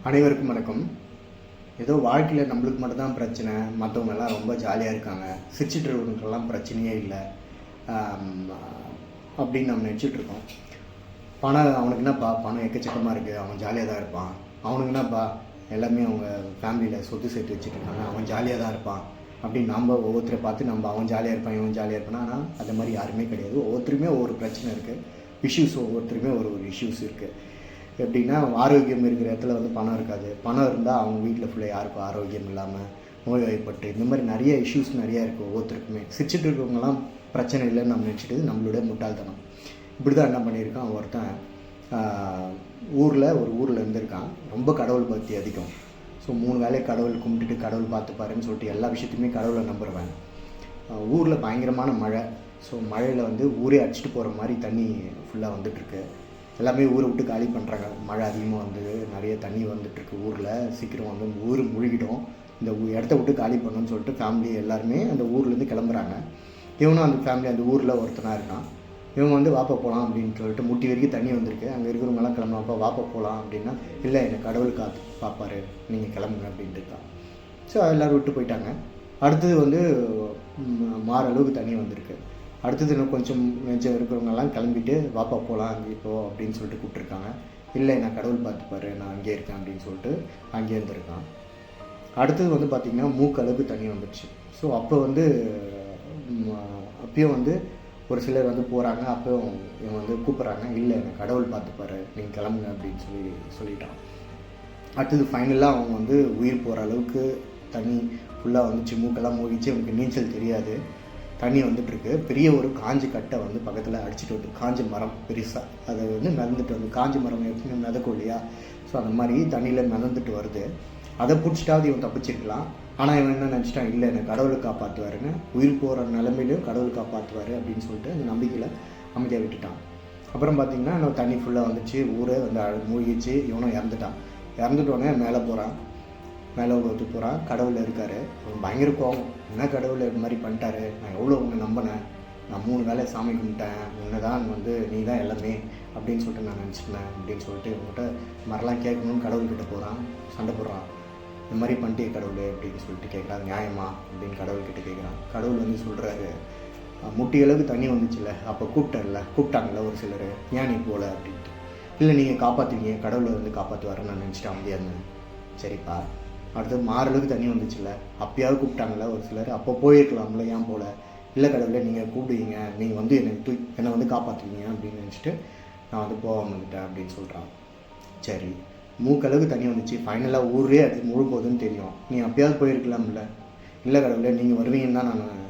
அனைவருக்கும் வணக்கம். ஏதோ வாழ்க்கையில் நம்மளுக்கு மட்டும்தான் பிரச்சனை, மற்றவங்கெல்லாம் ரொம்ப ஜாலியாக இருக்காங்க, சிரிச்சிட்டு இருக்கிறவங்களுக்கெல்லாம் பிரச்சனையே இல்லை அப்படின்னு நம்ம நினச்சிட்ருக்கோம். பணம் அவனுக்கு என்னப்பா, பணம் எக்கச்சக்கமாக இருக்குது, அவன் ஜாலியாக தான் இருப்பான். அவனுக்கு என்னப்பா, எல்லாமே அவங்க ஃபேமிலியில் சொத்து சேர்த்து வச்சுட்டு இருக்காங்க, அவன் ஜாலியாக தான் இருப்பான் அப்படின்னு நம்ம ஒவ்வொருத்தரை பார்த்து நம்ம அவன் ஜாலியாக இருப்பான் இவன் ஜாலியாக இருப்பான். ஆனால் அந்த மாதிரி யாருமே கிடையாது. ஒவ்வொருத்தருமே ஒவ்வொரு பிரச்சனை இருக்குது, இஷ்யூஸ், ஒவ்வொருத்தருமே ஒரு இஷ்யூஸ் இருக்குது. எப்படின்னா, ஆரோக்கியம் இருக்கிற இடத்துல பணம் இருக்காது, பணம் இருந்தால் அவங்க வீட்டில் ஃபுல்லாக யாருக்கும் ஆரோக்கியம் இல்லாமல் நோய்வாய்ப்பட்டு இந்த மாதிரி நிறைய இஷ்யூஸ் நிறையா இருக்குது ஒவ்வொருத்தருக்குமே. சிரிச்சிட்டு இருக்கவங்கலாம் பிரச்சனை இல்லைன்னு நம்ம நினச்சிட்டு நம்மளோட முட்டாள்தனம். இப்படி தான் என்ன பண்ணியிருக்கான் ஒருத்தன், ஊரில் இருந்திருக்கான். ரொம்ப கடவுள் பக்தி அதிகம். ஸோ 3 வேளை கடவுள் கும்பிட்டுட்டு கடவுள் பார்த்துப்பாருன்னு சொல்லிட்டு எல்லா விஷயத்தையுமே கடவுளை நம்புறவன். ஊரில் பயங்கரமான மழை. ஸோ மழையில் ஊரே அடிச்சுட்டு போகிற மாதிரி தண்ணி ஃபுல்லாக வந்துட்டுருக்கு. எல்லாமே ஊரை விட்டு காலி பண்ணுறாங்க. மழை அதிகமாக நிறைய தண்ணி வந்துட்டுருக்கு ஊரில். சீக்கிரம் ஊர் முழுகிடும், இந்த இடத்த விட்டு காலி பண்ணணும்னு சொல்லிட்டு ஃபேமிலி எல்லாருமே அந்த ஊர்லேருந்து கிளம்புறாங்க. இவனும் அந்த ஃபேமிலி அந்த ஊரில் ஒருத்தனாக இருக்கான். இவன் வாப்பா போகலாம் அப்படின்னு சொல்லிட்டு முட்டி வரைக்கும் தண்ணி வந்திருக்கு. அங்கே இருக்கிறவங்கலாம் கிளம்புனாப்பா, வாப்பா போகலாம் அப்படின்னா, இல்லை என்னை கடவுள் பார்ப்பாரு, நீங்கள் கிளம்புங்க அப்படின்ட்டு இருக்கான். ஸோ எல்லோரும் விட்டு போயிட்டாங்க. அடுத்தது மாற அளவுக்கு தண்ணி வந்திருக்கு. அடுத்தது இன்னும் கொஞ்சம் நெஞ்சம் இருக்கிறவங்கெல்லாம் கிளம்பிட்டு வாப்பா போகலாம் அங்கே இப்போது அப்படின்னு சொல்லிட்டு கூப்பிட்ருக்காங்க. இல்லை நான் கடவுள் பார்த்துப்பாரு, நான் அங்கே இருக்கேன் அப்படின்னு சொல்லிட்டு அங்கே இருந்திருக்கான். அடுத்தது பார்த்திங்கன்னா மூக்களவுக்கு தண்ணி வந்துடுச்சு. ஸோ அப்போ அப்பயும் ஒரு சிலர் போகிறாங்க. அப்போயும் இவன் கூப்பிட்றாங்க, இல்லை நான் கடவுள் பார்த்துப்பாரு, நீங்கள் கிளம்புங்க அப்படின்னு சொல்லிட்டான். அடுத்தது ஃபைனலாக அவங்க உயிர் போகிற அளவுக்கு தண்ணி ஃபுல்லாக வந்துச்சு. மூக்கெல்லாம் மூழ்கிச்சு. அவனுக்கு நீச்சல் தெரியாது. தண்ணி வந்துட்டுருக்கு. பெரிய ஒரு காஞ்சி கட்டை பக்கத்தில் அடிச்சுட்டு வந்து, காஞ்ச மரம் பெருசாக அதை மிதந்துட்டு காஞ்சி மரம் எப்பவுமே மிதக்கும் இல்லையா? ஸோ அந்த மாதிரி தண்ணியில் மிதந்துட்டு வருது. அதை பிடிச்சிட்டாவது இவன் தப்பிச்சிருக்கலாம். ஆனால் இவன் என்ன நினச்சிட்டான், இல்லை என்னை கடவுளை காப்பாற்றுவாருன்னு, உயிர் போகிற நிலைமையிலையும் கடவுள் காப்பாற்றுவார் அப்படின்னு சொல்லிட்டு அந்த நம்பிக்கையில் அமைதியாக விட்டுட்டான். அப்புறம் பார்த்திங்கன்னா இன்னும் தண்ணி ஃபுல்லாக வந்துச்சு, ஊரே மூழ்கிச்சு. இவனும் இறந்துட்டான். இறந்துட்டோடனே மேலே போகிறான். கடவுள் இருக்கார். அவன் பயங்கர கோவம், என்ன கடவுள் இது மாதிரி பண்ணிட்டாரு, நான் எவ்வளோ உன்னை நம்பினேன், நான் 3 வேளை சாமி கும்பிட்டேன், உன்னை தான் நீ தான் எல்லாமே அப்படின்னு சொல்லிட்டு நான் நினச்சிட்டேன் அப்படின்னு சொல்லிட்டு இவங்ககிட்ட மரலாம் கேட்கணும்னு கடவுள்கிட்ட போகிறான். சண்டை போடுறான். இந்த மாதிரி பண்ணிட்டே கடவுள் அப்படின்னு சொல்லிட்டு கேட்குறான். நியாயமா அப்படின்னு கடவுள்கிட்ட கேட்குறான். கடவுள் சொல்கிறாரு, முட்டி அளவுக்கு தண்ணி வந்துச்சுல்ல, அப்போ கூப்பிட்டாங்கல்ல ஒரு சிலர், ஏன் நீ போகல அப்படின்ட்டு. இல்லை நீங்கள் காப்பாற்றுவீங்க, கடவுளை காப்பாற்றுவாருன்னு நான் நினச்சிட்டு அமைதியாக இருந்தேன். சரிப்பா. அடுத்து மாறளவுக்கு தண்ணி வந்துச்சுல்ல, அப்பயாவது கூப்பிட்டாங்கல்ல ஒரு சிலர், அப்போ போயிருக்கலாம்ல, ஏன் போகல? இல்லை கடவுளை நீங்கள் கூப்பிடுவீங்க, நீங்கள் என்னை காப்பாற்றுவீங்க அப்படின்னு நினச்சிட்டு நான் போகாமல் வந்துட்டேன் அப்படின்னு சொல்கிறான். சரி, மூக்களவுக்கு தண்ணி வந்துச்சு, ஃபைனலாக ஊரே அது முழு போகுதுன்னு தெரியும், நீ அப்பயாவது போயிருக்கலாம்ல? இல்லை கடவுளை நீங்கள் வருவீங்கன்னு தான் நான்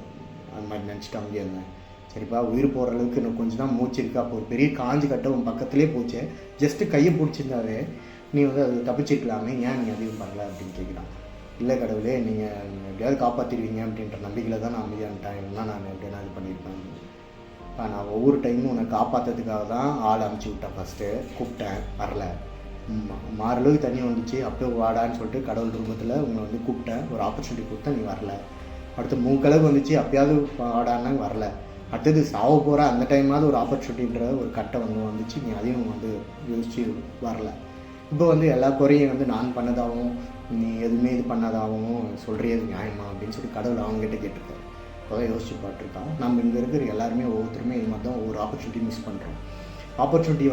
அந்த மாதிரி நினச்சிட்டு அமைதியாக இருந்தேன். சரிப்பா, உயிர் போகிற அளவுக்கு இன்னும் கொஞ்சம் தான் மூச்சு இருக்கா. அப்போ ஒரு பெரிய காஞ்சி கட்ட உன் பக்கத்துலேயே போச்சு, ஜஸ்ட்டு கையை பிடிச்சிருந்தாவே நீ அது தப்பிச்சிருக்கலாமே, ஏன் நீ அதிகம் பண்ணல அப்படின்னு கேட்குறான். இல்லை கடவுளே, நீங்கள் எப்படியாவது காப்பாற்றிடுவீங்க அப்படின்ற நம்பிக்கையில் தான் நான் அமைதியான்ட்டேன், இல்லைன்னா நான் எப்படியா இது பண்ணியிருப்பேன். நான் ஒவ்வொரு டைமும் உன்னை காப்பாற்றுறதுக்காக தான் ஆள் அனுப்பிச்சி விட்டேன். ஃபஸ்ட்டு கூப்பிட்டேன், வரல. மாறளவுக்கு தண்ணி வந்துச்சு, அப்போ வாடான்னு சொல்லிட்டு கடவுள் ரூபத்தில் உங்களை கூப்பிட்டேன், ஒரு ஆப்பர்ச்சுனிட்டி கொடுத்தேன், நீ வரல. அடுத்து மூக்களவுக்கு வந்துச்சு, அப்பயாவது வாடான்னா வரல. அடுத்தது சாவ போகிற அந்த டைமாவது ஒரு ஆப்பர்ச்சுனிட்டின்ற ஒரு கட்டை வந்துச்சு, நீ அதையும் யோசிச்சு வரல. இப்போ எல்லா குறையும் நான் பண்ணதாகவும் நீ எதுவுமே இது பண்ணதாகவும் சொல்கிறியது நியாயமா அப்படின்னு சொல்லி கடவுள் அவங்ககிட்ட கேட்டிருக்காரு. அப்போதான் யோசிச்சு பார்த்துருக்கான். நம்ம இங்கே இருக்கிற எல்லாருமே ஒவ்வொருத்தருமே இது மாதிரி தான் ஒவ்வொரு ஆப்பர்ச்சுனிட்டி மிஸ் பண்ணுறோம். ஆப்பர்ச்சுனிட்டி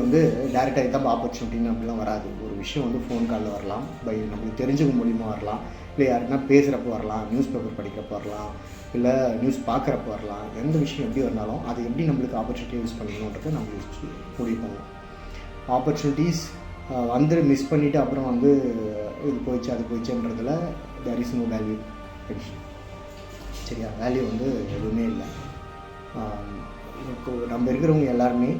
டேரெக்டாக இதுதான் ஆப்பர்ச்சுனிட்டின்னு அப்படிலாம் வராது. ஒரு விஷயம் ஃபோன் காலில் வரலாம், நம்மளுக்கு தெரிஞ்சுக்க மூலியமாக வரலாம், இல்லை யாருன்னா பேசுகிறப்போ வரலாம், நியூஸ் பேப்பர் படிக்கிறப்போ வரலாம், இல்லை நியூஸ் பார்க்குறப்போ வரலாம். எந்த விஷயம் எப்படி வந்தாலும் அது எப்படி நம்மளுக்கு ஆப்பர்ச்சுனிட்டி யூஸ் பண்ணிக்கணுன்றதை நம்ம யோசிச்சு முடிவு பண்ணலாம். ஆப்பர்ச்சுனிட்டிஸ் மிஸ் பண்ணிவிட்டு அப்புறம் இது போயிடுச்சு அது போயிடுச்சுன்றதுல there is no value addition. சரியா? வேல்யூ எதுவுமே இல்லை. நம்ம இருக்கிறவங்க எல்லாருமே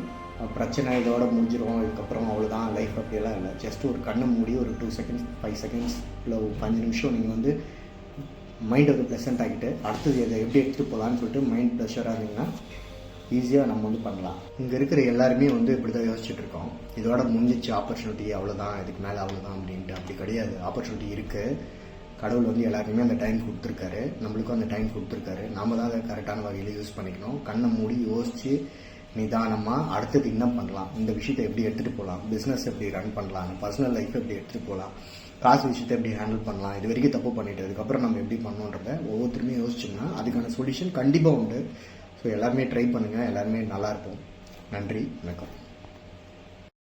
பிரச்சனை இதோட முடிஞ்சிடும், இதுக்கப்புறம் அவ்வளோதான் லைஃப் அப்படியெல்லாம் இல்லை. ஜஸ்ட் ஒரு கண்ணை மூடி ஒரு 2 செகண்ட்ஸ் 5 செகண்ட்ஸ் இல்லை ஒரு 5 நிமிஷம் நீங்கள் மைண்டை ப்ளசண்ட் ஆகிட்டு அடுத்தது அதை எப்படி எடுத்துகிட்டு போகலான்னு சொல்லிட்டு மைண்ட் ப்ரெஷராக இருந்தீங்கன்னா ஈஸியாக நம்ம பண்ணலாம். இங்கே இருக்கிற எல்லாருமே இப்படி தான் யோசிச்சுட்டு இருக்கோம், இதோட முடிஞ்சிச்சு ஆப்பர்ச்சுனிட்டி, அவ்வளோதான், இதுக்கு மேலே அவ்வளோதான் அப்படின்ட்டு. அப்படி கிடையாது. ஆப்பர்ச்சுனிட்டி இருக்குது. கடவுள் எல்லாருக்குமே அந்த டைம் கொடுத்துருக்காரு, நம்மளுக்கும் அந்த டைம் கொடுத்துருக்காரு. நாம தான் அதை கரெக்டான வகையில் யூஸ் பண்ணிக்கணும். கண்ணை மூடி யோசித்து நிதானமாக அடுத்தது என்ன பண்ணலாம், இந்த விஷயத்தை எப்படி எடுத்துகிட்டு போகலாம், பிஸ்னஸ் எப்படி ரன் பண்ணலாம், பர்சனல் லைஃப் எப்படி எடுத்துகிட்டு போகலாம், காசு விஷயத்தை எப்படி ஹேண்டில் பண்ணலாம், இது வரைக்கும் தப்பு பண்ணிட்டு அதுக்கப்புறம் நம்ம எப்படி பண்ணோன்றத ஒவ்வொருத்தருமே யோசிச்சோம்னா அதுக்கான சொல்யூஷன் கண்டிப்பாக உண்டு. ஸோ எல்லாருமே ட்ரை பண்ணுங்கள், எல்லாருமே நல்லா இருப்போம். நன்றி, வணக்கம்.